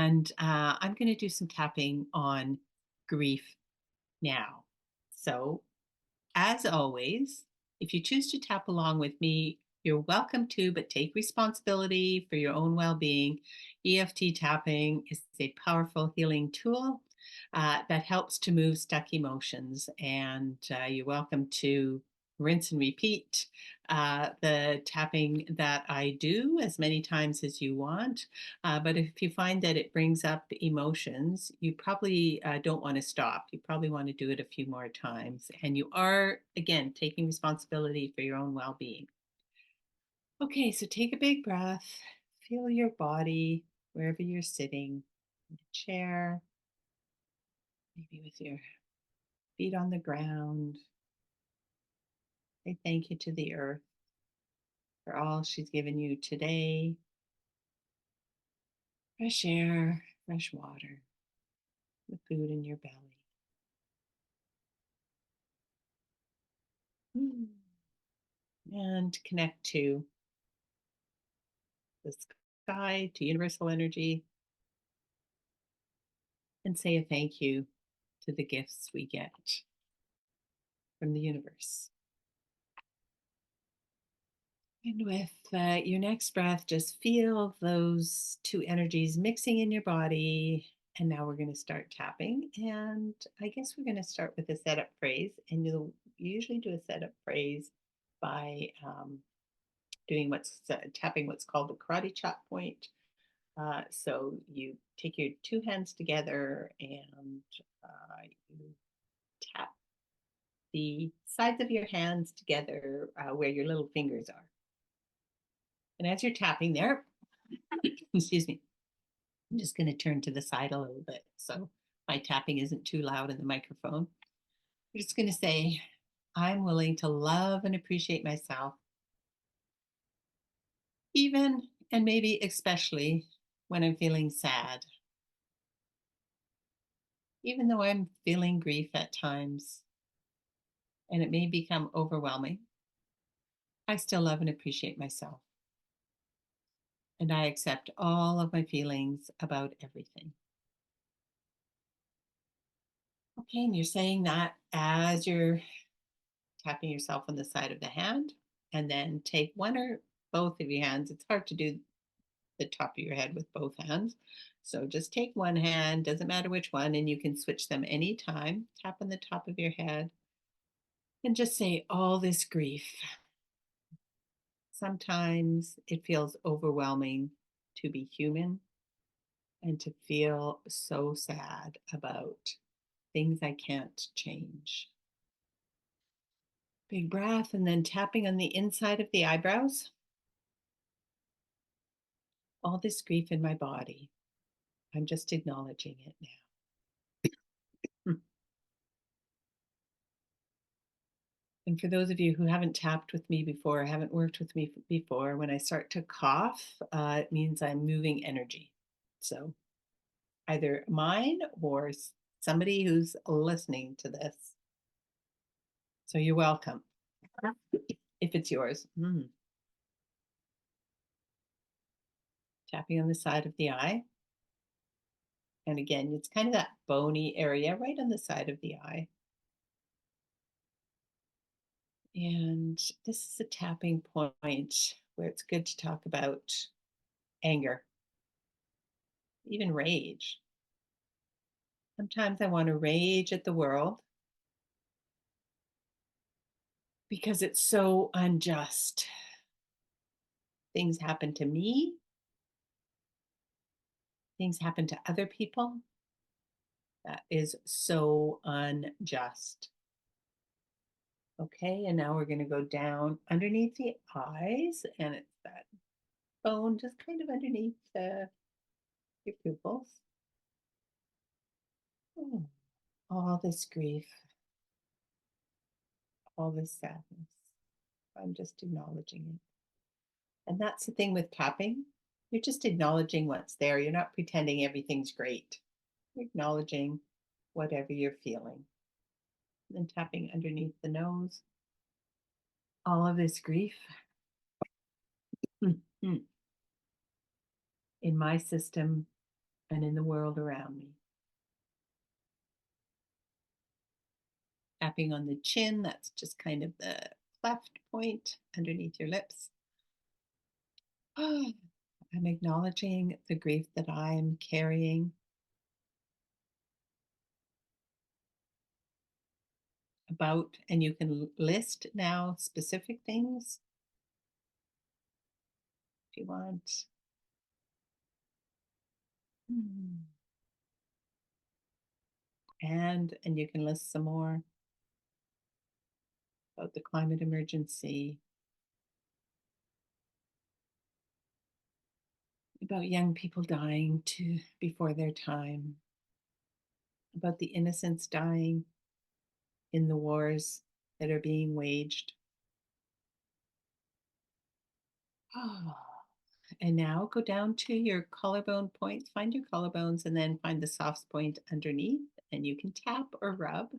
And I'm going to do some tapping on grief now. So, as always, if you choose to tap along with me, you're welcome to, but take responsibility for your own well being. EFT tapping is a powerful healing tool that helps to move stuck emotions, and you're welcome to rinse and repeat the tapping that I do as many times as you want. But if you find that it brings up emotions, you probably don't want to stop. You probably want to do it a few more times. And you are, again, taking responsibility for your own well being. Okay, so take a big breath, feel your body wherever you're sitting, in a chair, maybe with your feet on the ground. Say thank you to the earth for all she's given you today. Fresh air, fresh water, the food in your belly. And connect to the sky, to universal energy, and say a thank you to the gifts we get from the universe. And with your next breath, just feel those two energies mixing in your body. And now we're going to start tapping. And I guess we're going to start with a setup phrase. And you'll usually do a setup phrase by doing tapping what's called the karate chop point. So you take your two hands together and you tap the sides of your hands together where your little fingers are. And as you're tapping there, excuse me, I'm just going to turn to the side a little bit so my tapping isn't too loud in the microphone. I'm just going to say, I'm willing to love and appreciate myself, even and maybe especially when I'm feeling sad. Even though I'm feeling grief at times and it may become overwhelming, I still love and appreciate myself. And I accept all of my feelings about everything. Okay, and you're saying that as you're tapping yourself on the side of the hand, and then take one or both of your hands. It's hard to do the top of your head with both hands. So just take one hand, doesn't matter which one, and you can switch them anytime. Tap on the top of your head and just say, all this grief. Sometimes it feels overwhelming to be human and to feel so sad about things I can't change. Big breath, and then tapping on the inside of the eyebrows. All this grief in my body, I'm just acknowledging it now. And for those of you who haven't tapped with me before, haven't worked with me before, when I start to cough, it means I'm moving energy. So either mine or somebody who's listening to this. So you're welcome. If it's yours. Tapping on the side of the eye. And again, it's kind of that bony area right on the side of the eye. And this is a tapping point where it's good to talk about anger, even rage. Sometimes I want to rage at the world because it's so unjust. Things happen to me, things happen to other people. That is so unjust. Okay, and now we're going to go down underneath the eyes, and it's that bone just kind of underneath your pupils. Oh, all this grief, all this sadness. I'm just acknowledging it. And that's the thing with tapping. You're just acknowledging what's there. You're not pretending everything's great. You're acknowledging whatever you're feeling. And then tapping underneath the nose. All of this grief in my system and in the world around me. Tapping on the chin, that's just kind of the cleft point underneath your lips. I'm acknowledging the grief that I'm carrying about, and you can list now specific things if you want. And you can list some more about the climate emergency, about young people dying before their time, about the innocents dying in the wars that are being waged. Oh. And now go down to your collarbone points, find your collarbones, and then find the soft point underneath, and you can tap or rub.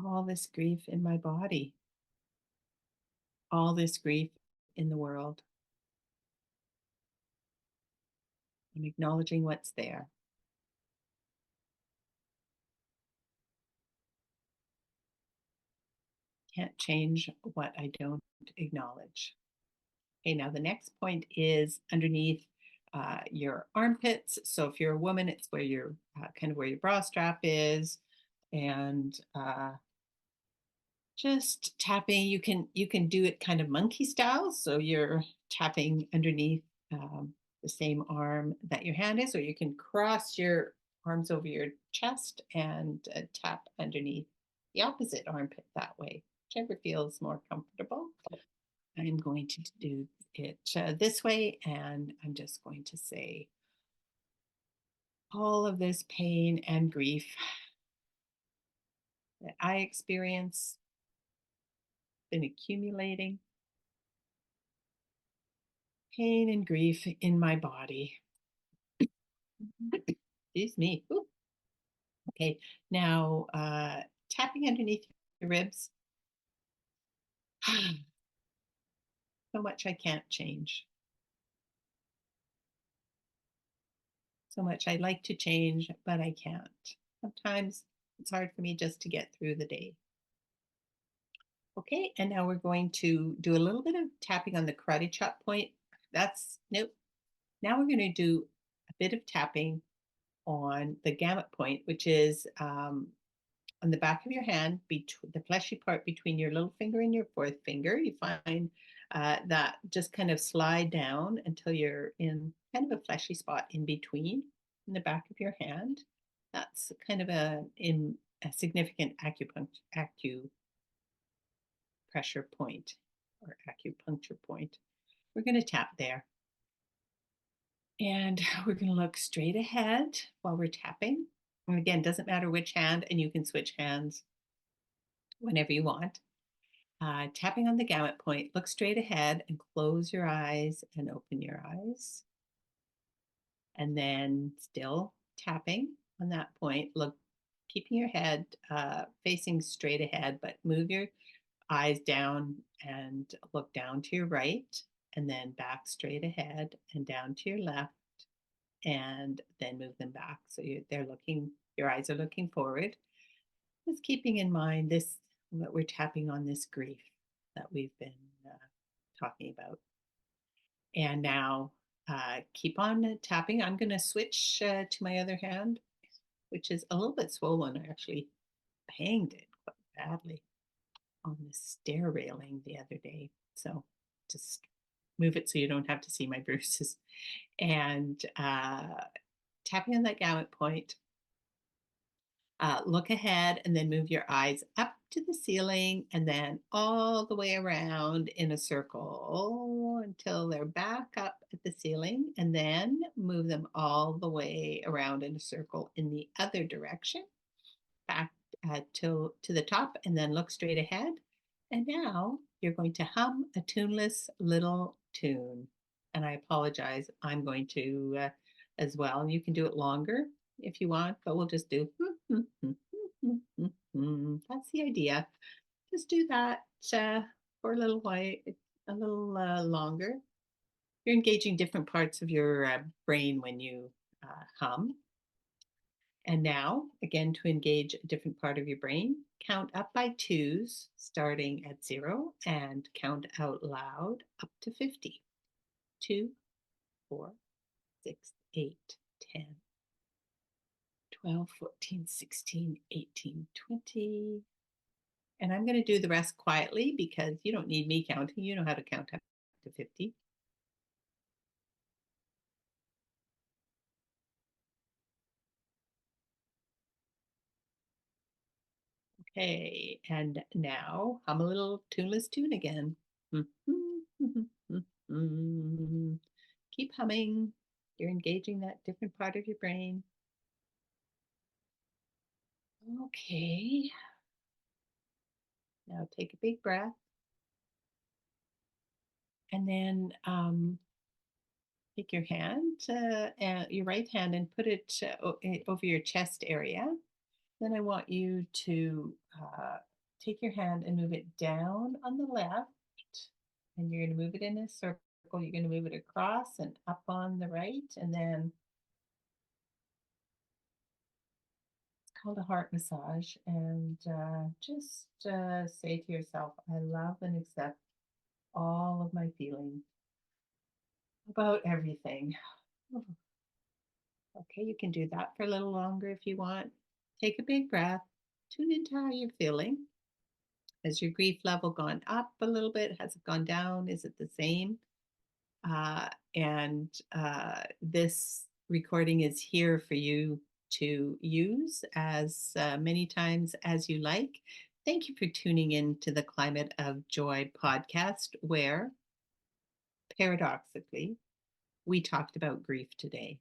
All this grief in my body, all this grief in the world. I'm acknowledging what's there. Can't change what I don't acknowledge. Okay, now the next point is underneath your armpits. So if you're a woman, it's where your kind of where your bra strap is, and just tapping. You can do it kind of monkey style. So you're tapping underneath the same arm that your hand is, or you can cross your arms over your chest and tap underneath the opposite armpit that way, whichever feels more comfortable. I'm going to do it this way, and I'm just going to say all of this pain and grief that I experience been accumulating, pain and grief in my body. Excuse me. Ooh. Okay, now tapping underneath your ribs. So much I can't change. So much I'd like to change, but I can't. Sometimes it's hard for me just to get through the day. Okay, and now we're going to do a little bit of tapping on the karate chop point. That's nope. Now we're going to do a bit of tapping on the gamut point, which is on the back of your hand, the fleshy part between your little finger and your fourth finger. You find that just kind of slide down until you're in kind of a fleshy spot in between in the back of your hand. That's kind of a significant acupressure point or acupuncture point. We're going to tap there. And we're going to look straight ahead while we're tapping. And again, doesn't matter which hand, and you can switch hands whenever you want. Tapping on the gamut point, look straight ahead and close your eyes and open your eyes. And then still tapping on that point, look, keeping your head facing straight ahead, but move your eyes down and look down to your right, and then back straight ahead and down to your left, and then move them back. So your eyes are looking forward. Just keeping in mind that we're tapping on this grief that we've been talking about. And now keep on tapping. I'm going to switch to my other hand, which is a little bit swollen. I actually banged it quite badly on the stair railing the other day. So just move it so you don't have to see my bruises. And tapping on that gamut point, look ahead and then move your eyes up to the ceiling and then all the way around in a circle until they're back up at the ceiling, and then move them all the way around in a circle in the other direction, back to the top, and then look straight ahead. And now you're going to hum a tuneless little tune. And I apologize, I'm going to as well. You can do it longer if you want, but we'll just do. That's the idea. Just do that for a little while, a little longer. You're engaging different parts of your brain when you hum. And now, again, to engage a different part of your brain, count up by twos, starting at 0, and count out loud up to 50. 2, 4, 6, 8, 10, 12, 14, 16, 18, 20. And I'm going to do the rest quietly because you don't need me counting. You know how to count up to 50. Okay, and now hum a little tuneless tune again. Keep humming. You're engaging that different part of your brain. Okay, now take a big breath and then take your hand, your right hand, and put it over your chest area. Then I want you to take your hand and move it down on the left, and you're going to move it in a circle. You're going to move it across and up on the right, and then it's called a heart massage. And just say to yourself, I love and accept all of my feelings about everything. Okay, you can do that for a little longer if you want. Take a big breath, tune into how you're feeling. Has your grief level gone up a little bit? Has it gone down? Is it the same? And this recording is here for you to use as many times as you like. Thank you for tuning in to the Climate of Joy podcast, where paradoxically, we talked about grief today.